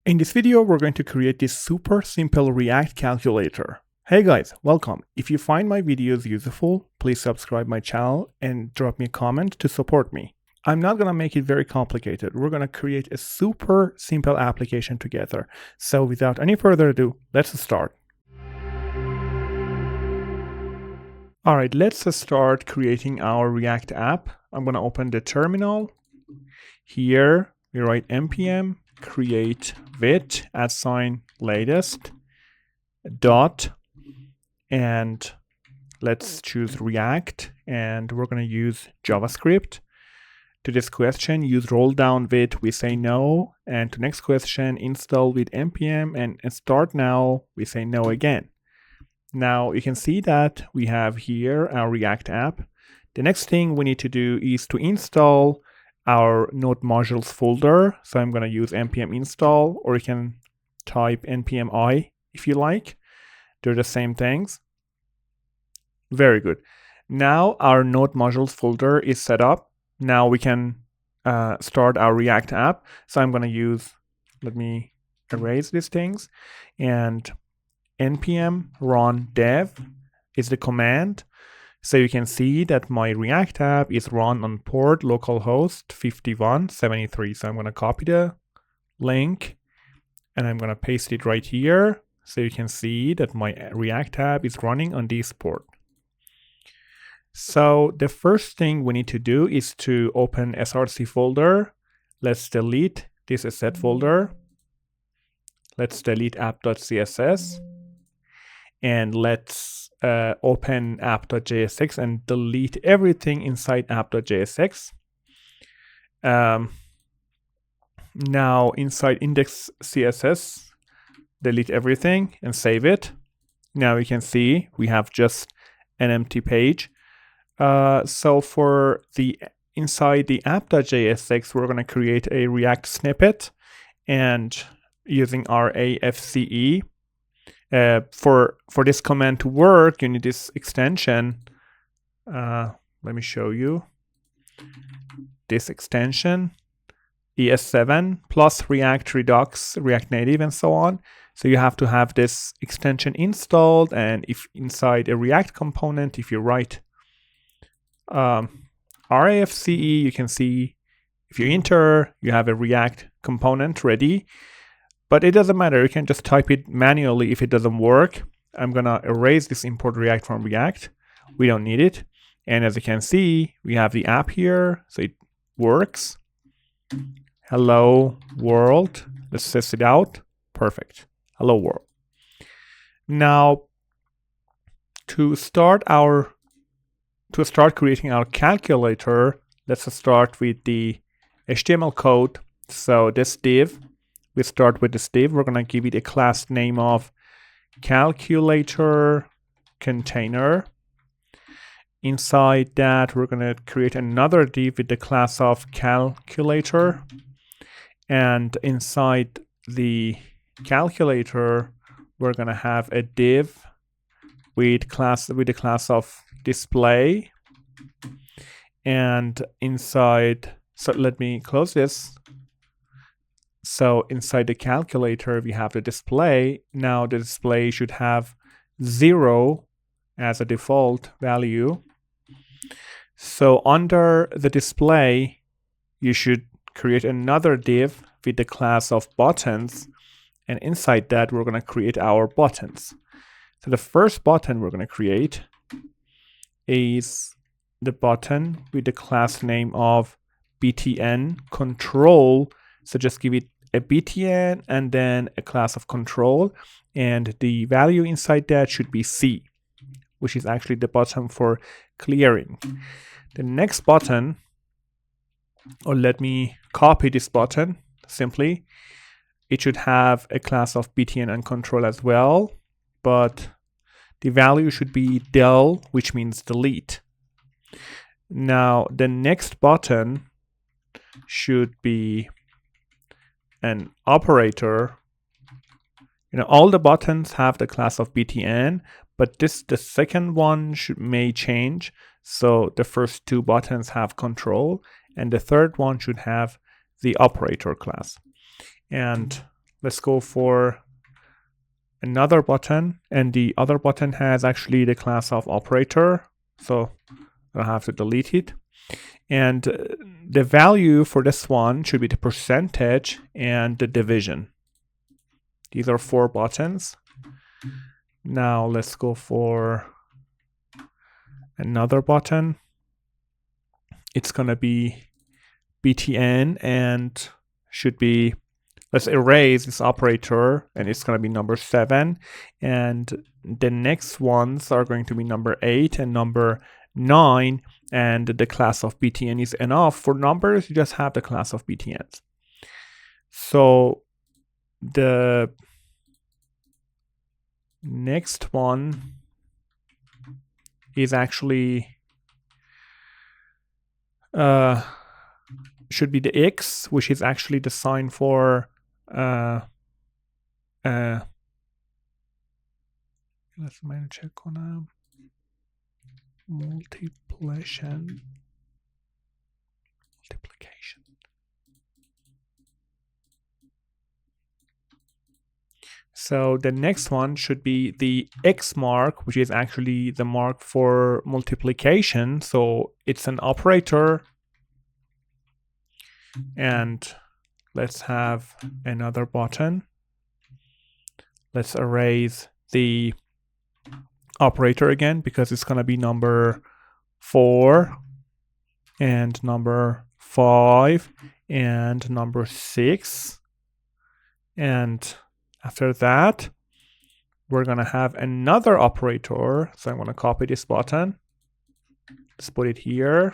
In this video, we're going to create this super simple React calculator. Hey guys, welcome. If you find my videos useful, please subscribe my channel and drop me a comment to support me. I'm not going to make it very complicated. We're going to create a super simple application together. So without any further ado, let's start. All right, let's start creating our React app. I'm going to open the terminal. Here, we write npm create with @latest dot, and let's choose React, and we're going to use JavaScript. To this question, use roll down with, we say no, and to next question, install with npm, and start now, we say no again. Now you can see that we have here our React app. The next thing we need to do is to install our node modules folder. So I'm going to use npm install, or you can type npm I if you like. They're the same things. Very good. Now our node modules folder is set up. Now we can start our React app. So I'm going to use, let me erase these things, and npm run dev is the command. So you can see that my React app is run on port localhost 5173. So I'm going to copy the link and I'm going to paste it right here. So you can see that my React app is running on this port. So the first thing we need to do is to open src folder. Let's delete this asset folder. Let's delete app.css. And let's open app.jsx and delete everything inside app.jsx. Now inside index.css, delete everything and save it. Now you can see we have just an empty page. So for the inside the app.jsx, we're going to create a React snippet, and using RAFCE. For this command to work, you need this extension. Let me show you. This extension, ES7 plus React Redux, React Native, and so on. So you have to have this extension installed, and if inside a React component, if you write RAFCE, you can see if you enter, you have a React component ready. But it doesn't matter, you can just type it manually if it doesn't work. I'm gonna erase this import React from React. We don't need it. And as you can see, we have the app here, so it works. Hello world, let's test it out. Perfect, hello world. Now, to start creating our calculator, let's start with the HTML code. So this div, we start with this div. We're going to give it a class name of calculator container. Inside that, we're going to create another div with the class of calculator. And inside the calculator, we're going to have a div with the class of display. And inside, so let me close this. So inside the calculator, we have the display. Now the display should have 0 as a default value. So under the display, you should create another div with the class of buttons. And inside that, we're going to create our buttons. So the first button we're going to create is the button with the class name of btn control. So just give it a btn and then a class of control, and the value inside that should be C, which is actually the button for clearing. The next button, or let me copy this button simply, it should have a class of btn and control as well, but the value should be del, which means delete. Now the next button should be an operator. You know, all the buttons have the class of btn, but the second one may change. So the first two buttons have control, and the third one should have the operator class. And let's go for another button, and the other button has actually the class of operator, so I'll have to delete it. And the value for this one should be the percentage and the division. These are 4 buttons. Now let's go for another button. It's going to be btn and should be, let's erase this operator, and it's going to be number 7. And the next ones are going to be number 8 and number 9. And the class of btn is enough. For numbers, you just have the class of btns. So the next one is actually should be the x, which is actually the sign for let's check on multiplication. So the next one should be the X mark, which is actually the mark for multiplication. So it's an operator. And let's have another button. Let's erase the operator again, because it's going to be number 4 and number 5 and number 6. And after that, we're going to have another operator. So I'm going to copy this button. Let's put it here.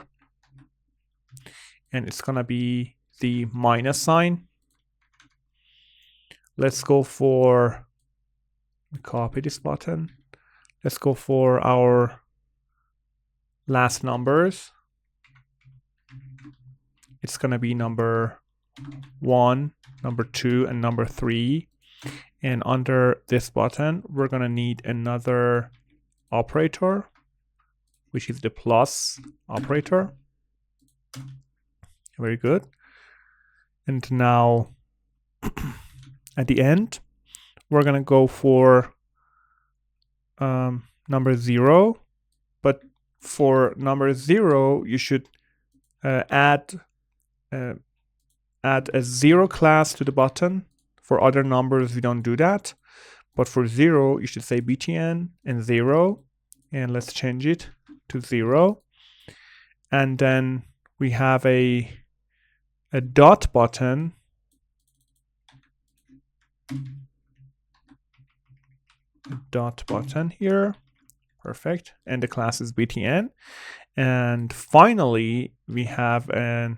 And it's going to be the minus sign. Let's go for, copy this button. Let's go for our last numbers. It's going to be number 1, number 2, and number 3. And under this button, we're going to need another operator, which is the plus operator. Very good. And now at the end, we're going to go for number 0. But for number 0, you should add a 0 class to the button. For other numbers, we don't do that. But for 0, you should say btn and 0. And let's change it to 0. And then we have a dot button. A dot button here. Perfect. And the class is btn. And finally, we have an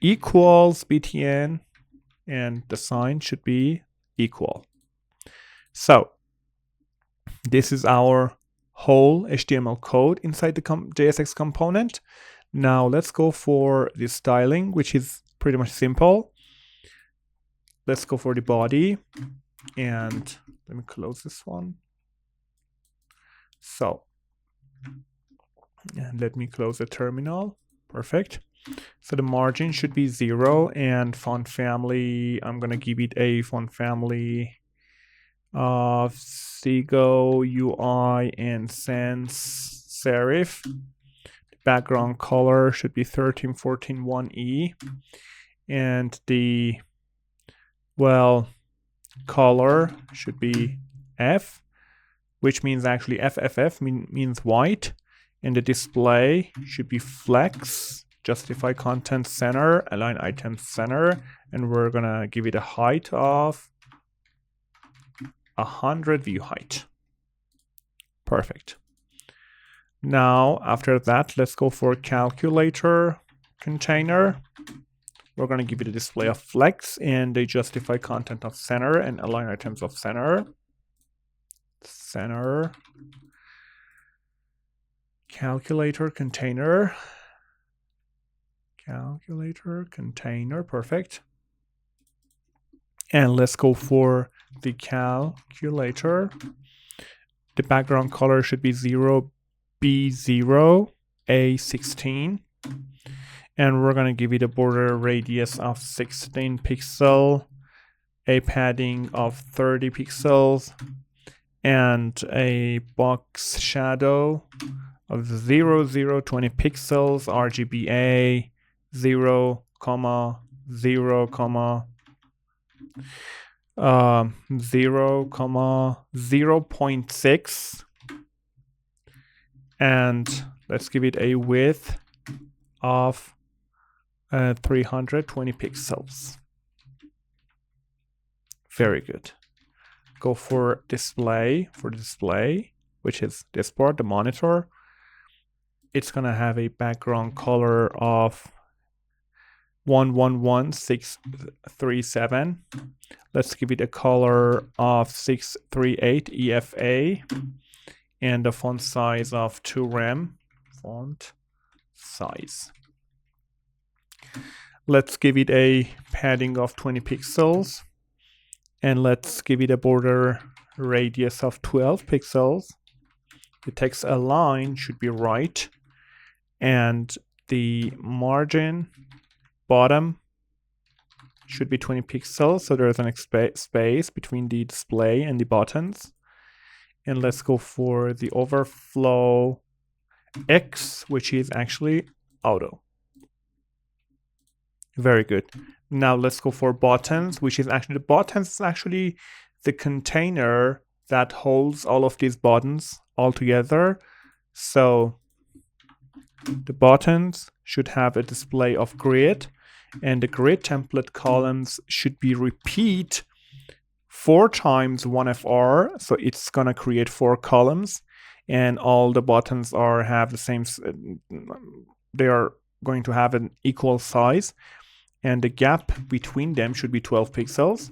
equals btn. And the sign should be equal. So this is our whole HTML code inside the JSX component. Now let's go for the styling, which is pretty much simple. Let's go for the body, and let me close this one. So, and let me close the terminal. Perfect. So the margin should be 0, and font family, I'm going to give it a font family of Seago, UI, and Sans Serif. The background color should be 1314.1e. And the, well, color should be F, which means actually FFF means white. And the display should be flex. Justify content center, align items center, and we're gonna give it a height of 100 view height. Perfect. Now, after that, let's go for calculator container. We're gonna give it a display of flex and a justify content of center and align items of center. Center. Calculator container. Calculator container, perfect. And let's go for the calculator. The background color should be 0B0A16. And we're going to give it a border radius of 16 pixel. a padding of 30 pixels, and a box shadow of 0, 0, 20 pixels, RGBA 0, 0, 0, 0.6, and let's give it a width of 320 pixels. Very good. Go for display, which is this part, the monitor. It's gonna have a background color of 111637. Let's give it a color of 638 EFA and a font size of 2 rem. Font size. Let's give it a padding of 20 pixels, and let's give it a border radius of 12 pixels. The text align should be right, and the margin bottom should be 20 pixels, so there's an space between the display and the buttons. And let's go for the overflow X, which is actually auto. Very good. Now let's go for buttons, which is actually the container that holds all of these buttons all together. So the buttons should have a display of grid, and the grid template columns should be repeat 4 times 1FR, so it's gonna create 4 columns, and all the buttons have the same, they are going to have an equal size, and the gap between them should be 12 pixels.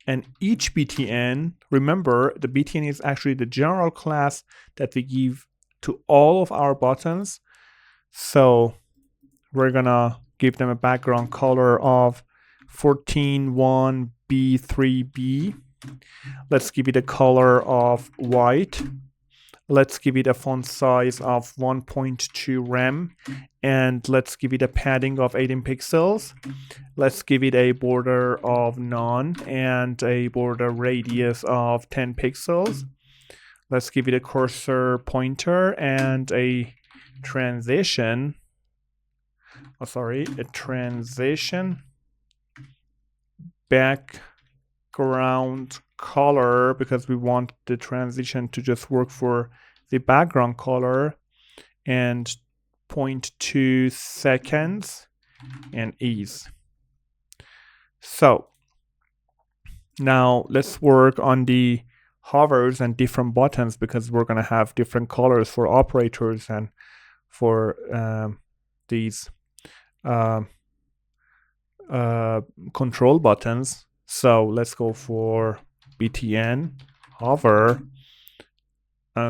And each BTN, remember, the BTN is actually the general class that we give to all of our buttons. So we're gonna give them a background color of 14.1B3B. Let's give it a color of white. Let's give it a font size of 1.2 rem, and let's give it a padding of 18 pixels. Let's give it a border of none and a border radius of 10 pixels. Let's give it a cursor pointer and a transition. A transition background color, because we want the transition to just work for the background color, and 0.2 seconds and ease. So now let's work on the hovers and different buttons, because we're going to have different colors for operators and for these control buttons. So let's go for BTN hover.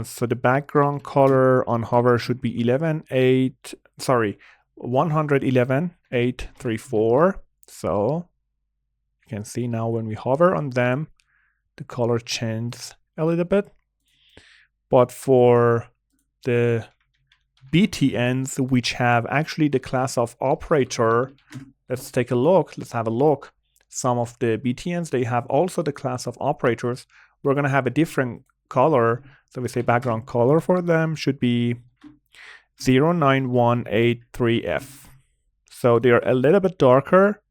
So the background color on hover should be 111.834. So you can see now when we hover on them, the color changes a little bit. But for the BTNs, which have actually the class of operator, let's take a look. Let's have a look. Some of the BTNs, they have also the class of operators. We're going to have a different color. So we say background color for them should be 09183F. So they are a little bit darker,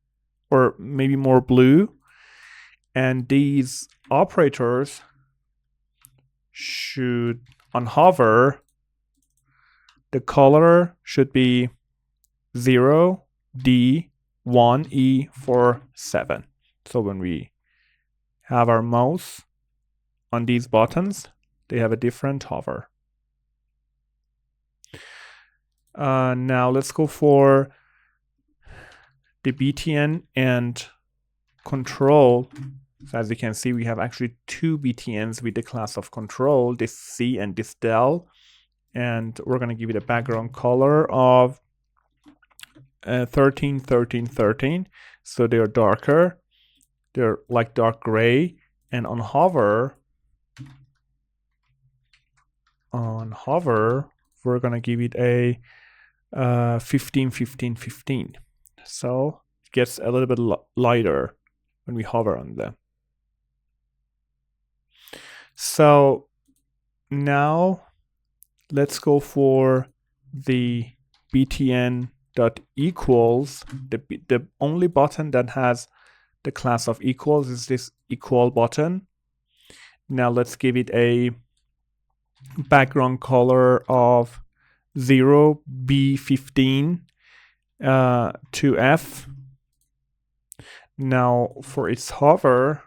or maybe more blue. And these operators should, on hover, the color should be 0D1E47. So when we have our mouse on these buttons, they have a different hover. Now let's go for the BTN and control. So as you can see, we have actually 2 BTNs with the class of control, this C and this del. And we're going to give it a background color of 13, 13, 13. So they're darker. They're like dark gray. And on hover, we're going to give it a 15, 15, 15. So it gets a little bit lighter. when we hover on them. So now let's go for the btn.equals. The only button that has the class of equals is this equal button. Now let's give it a background color of 0, B15 to F. Now for its hover,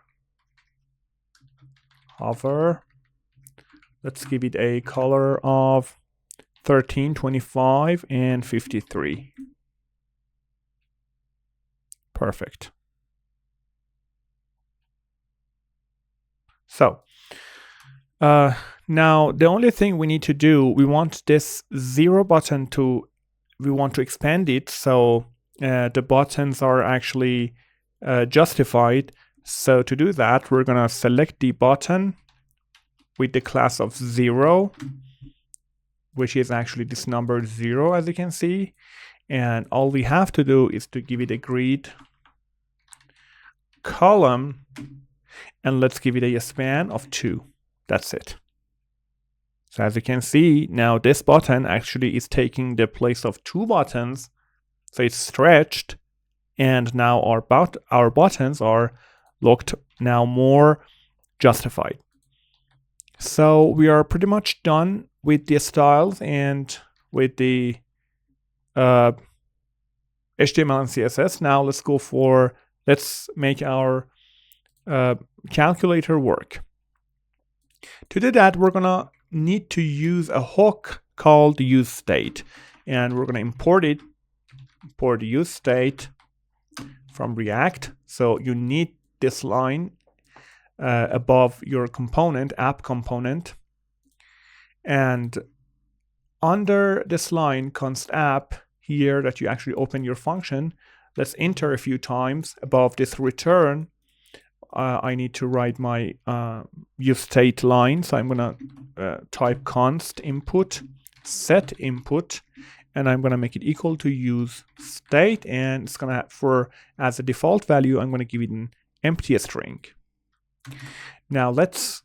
let's give it a color of 13, 25, and 53. Perfect. So now the only thing we need to do, we want this 0 button we want to expand it so the buttons are actually justified. So to do that, we're gonna select the button with the class of 0, which is actually this number 0, as you can see. And all we have to do is to give it a grid column, and let's give it a span of 2. That's it. So as you can see, now this button actually is taking the place of 2 buttons. So it's stretched, and now our buttons are looked now more justified. So we are pretty much done with the styles and with the HTML and CSS. Now let's make our calculator work. To do that, we're gonna need to use a hook called useState, and we're gonna import useState from React. So you need this line above your component, app component, and under this line, const app, here that you actually open your function, let's enter a few times. Above this return, I need to write my useState line. So I'm gonna type const input, set input, and I'm gonna make it equal to useState, and it's gonna as a default value, I'm gonna give it an empty string. Now this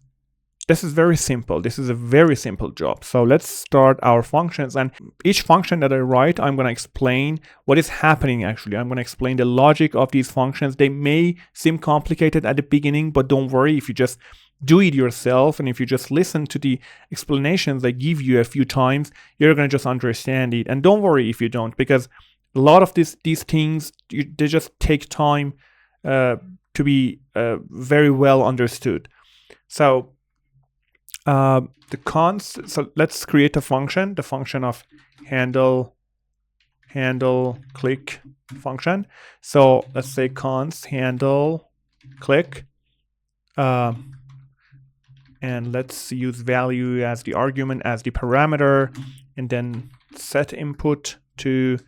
is very simple. This is a very simple job. So let's start our functions, and each function that I write, I'm going to explain what is happening actually. I'm going to explain the logic of these functions. They may seem complicated at the beginning, but don't worry. If you just do it yourself, and if you just listen to the explanations I give you a few times, you're going to just understand it. And don't worry if you don't, because a lot of these things, they just take time to be very well understood. So so let's create a function, the function of handle click function. So let's say const handle click, and let's use value as the argument, as the parameter, and then set input to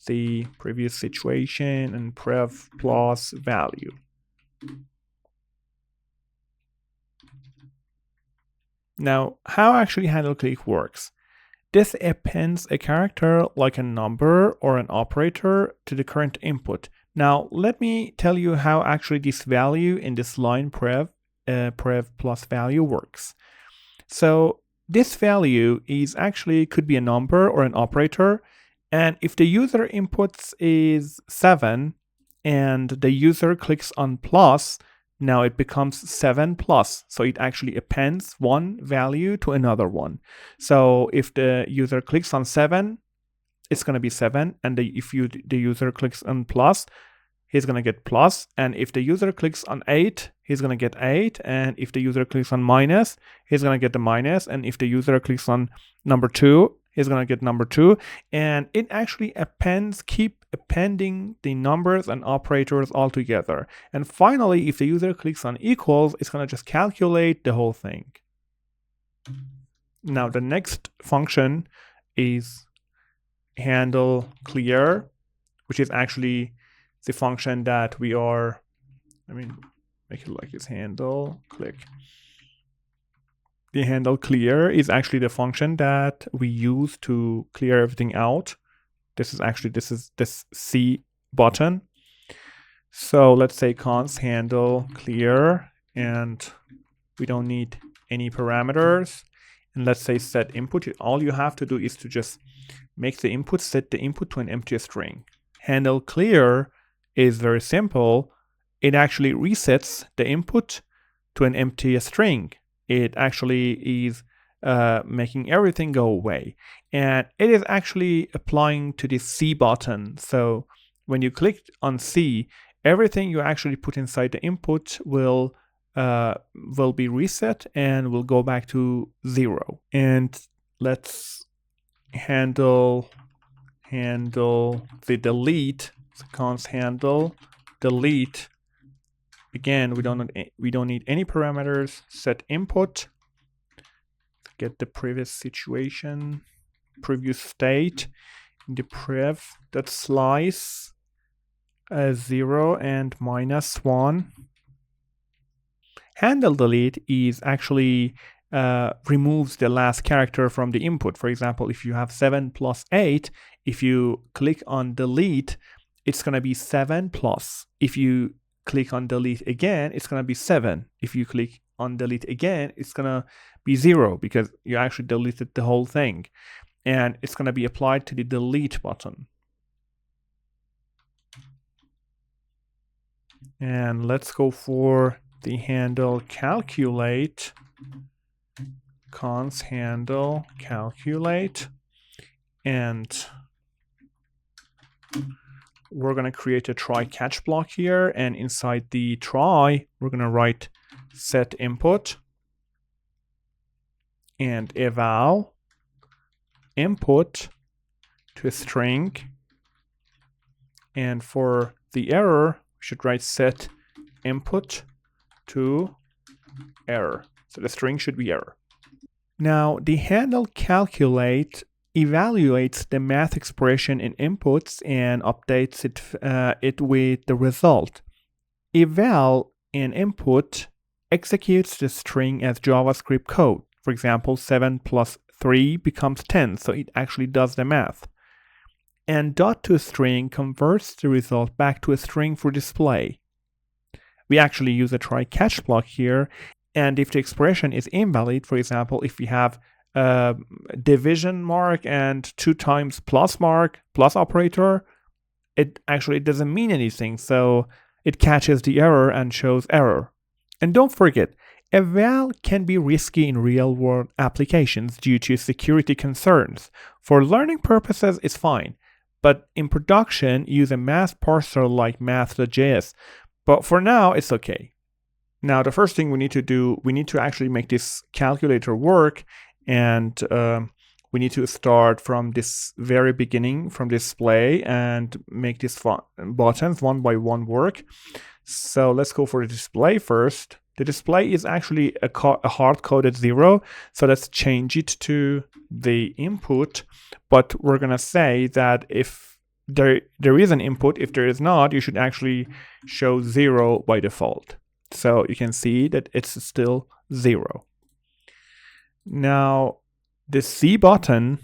the previous situation and prev plus value. Now, how actually handle click works? This appends a character like a number or an operator to the current input. Now, let me tell you how actually this value in this line prev plus value works. So this value is actually could be a number or an operator, and if the user inputs is 7 and the user clicks on plus, now it becomes 7 plus. So it actually appends one value to another one. So if the user clicks on 7, it's going to be 7. And if the user clicks on plus, he's going to get plus. And if the user clicks on 8, he's going to get 8. And if the user clicks on minus, he's going to get the minus. And if the user clicks on number 2, he's going to get number 2. And it actually keep appending the numbers and operators all together. And finally, if the user clicks on equals, it's going to just calculate the whole thing. Now, the next function is handle clear, which is actually the function that we are, make it like this, handle click. The handle clear is actually the function that we use to clear everything out. This is this C button. So let's say const handle clear, and we don't need any parameters. And let's say set input. All you have to do is to just make the input, set the input to an empty string. Handle clear is very simple. It actually resets the input to an empty string. It actually is making everything go away. And it is actually applying to the C button. So when you click on C, everything you actually put inside the input will be reset and will go back to 0. And let's handle the delete. So const handle delete. Again, we don't need any parameters. Set input. Get the previous situation, previous state. In the prev that slice 0 and -1. Handle delete is actually removes the last character from the input. For example, if you have 7 plus 8, if you click on delete, it's going to be 7 plus. If you click on delete again, it's going to be 7. If you click on delete again, it's going to be 0 because you actually deleted the whole thing. And it's going to be applied to the delete button. And let's go for the handle calculate. Const handle calculate. And we're going to create a try catch block here. And inside the try, we're going to write set input and eval input to a string. And for the error, we should write set input to error. So the string should be error. Now the handle calculate evaluates the math expression in inputs and updates it with the result. Eval in input executes the string as JavaScript code. For example, 7 plus 3 becomes 10, so it actually does the math. And dot to string converts the result back to a string for display. We actually use a try catch block here, and if the expression is invalid, for example, if we have a division mark and 2 times plus mark, plus operator, it actually doesn't mean anything, so it catches the error and shows error. And don't forget, eval can be risky in real-world applications due to security concerns. For learning purposes, it's fine, but in production, use a math parser like math.js. But for now, it's okay. Now, the first thing we need to do, we need to actually make this calculator work, and we need to start from this very beginning, from display, and make these buttons one by one work. So let's go for the display first. The display is actually a hard-coded 0, so let's change it to the input. But we're going to say that if there is an input, if there is not, you should actually show 0 by default. So you can see that it's still 0. Now, the C button,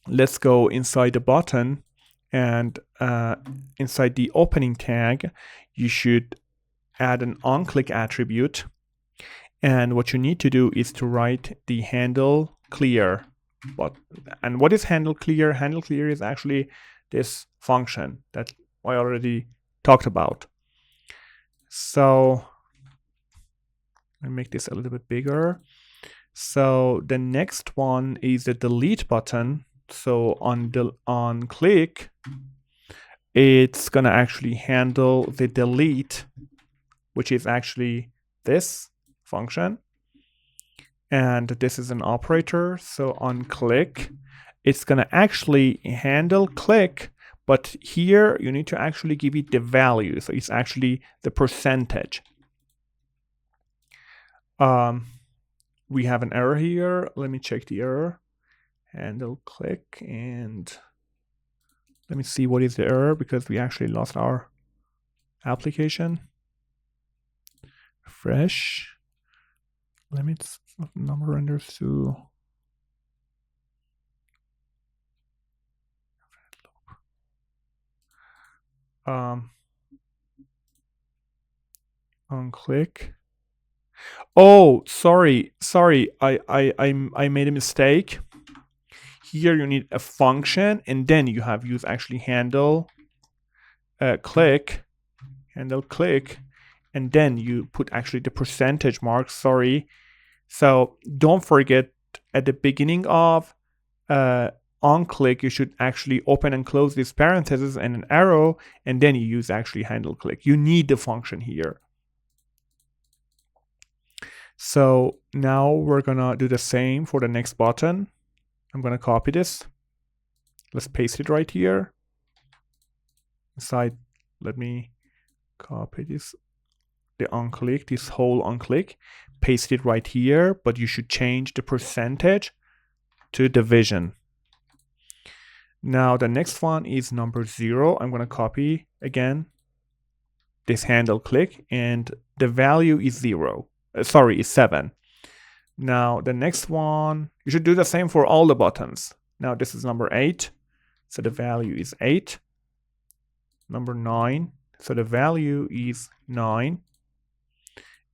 let's go inside the button, and inside the opening tag, you should add an onClick attribute. And what you need to do is to write the handle clear. And what is handle clear? Handle clear is actually this function that I already talked about. So let me make this a little bit bigger. So the next one is the delete button. So on click, it's gonna actually handle the delete, which is actually this function. And this is an operator. So on click, it's gonna actually handle click, but here you need to actually give it the value. So it's actually the percentage. We have an error here. Let me check the error. Handle click, and let me see what is the error, because we actually lost our application. Refresh. Limits of number renders to onClick. Oh, sorry. I made a mistake. Here you need a function, and then you have use actually handle click, and then you put actually the percentage mark. Sorry. So don't forget at the beginning of onClick, you should actually open and close these parentheses and an arrow, and then you use actually handle click. You need the function here. So now we're gonna do the same for the next button. I'm gonna copy this. Let's paste it right here. Inside, let me copy this, the onClick, this whole onClick, paste it right here, but you should change the percentage to division. Now the next one is number 0. I'm gonna copy again this handle click, and the value is 0. Sorry, is 7. Now the next one, you should do the same for all the buttons. Now this is number 8, so the value is 8. Number 9, so the value is 9.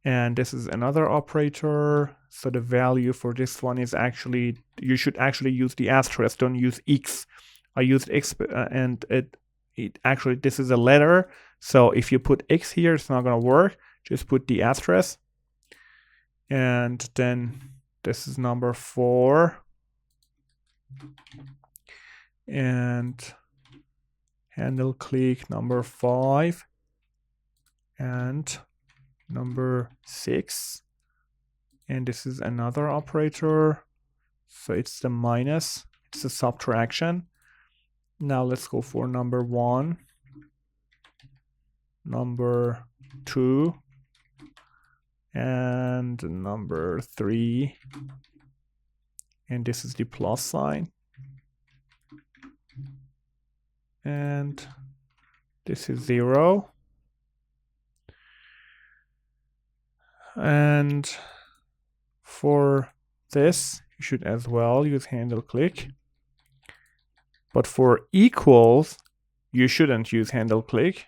And this is another operator, so the value for this one is actually, you should actually use the asterisk, don't use X. I used X, and it actually, this is a letter, so if you put X here, it's not gonna work. Just put the asterisk. And then this is number 4, and handle click number 5, and number 6, and this is another operator, so it's the minus, it's a subtraction. Now let's go for number 1, number 2, and number 3, and this is the plus sign, and this is 0, and for this you should as well use handle click, but for equals you shouldn't use handle click.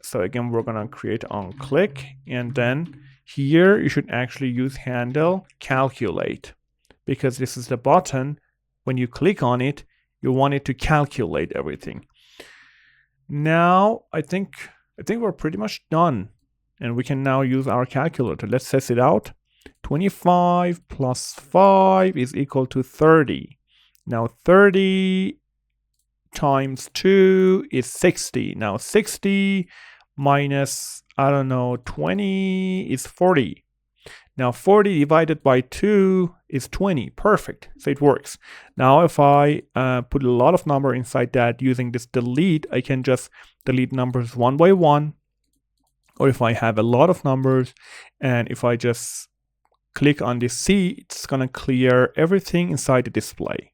So again, we're gonna create onClick, and then here you should actually use handle calculate, because this is the button. When you click on it, you want it to calculate everything. Now I think we're pretty much done, and we can now use our calculator. Let's test it out. 25 plus 5 is equal to 30. Now 30 times 2 is 60. Now 60 minus, I don't know, 20 is 40. Now 40 divided by 2 is 20. Perfect. So it works. Now if I put a lot of number inside that using this delete, I can just delete numbers one by one. Or if I have a lot of numbers, and if I just click on this C, it's gonna clear everything inside the display.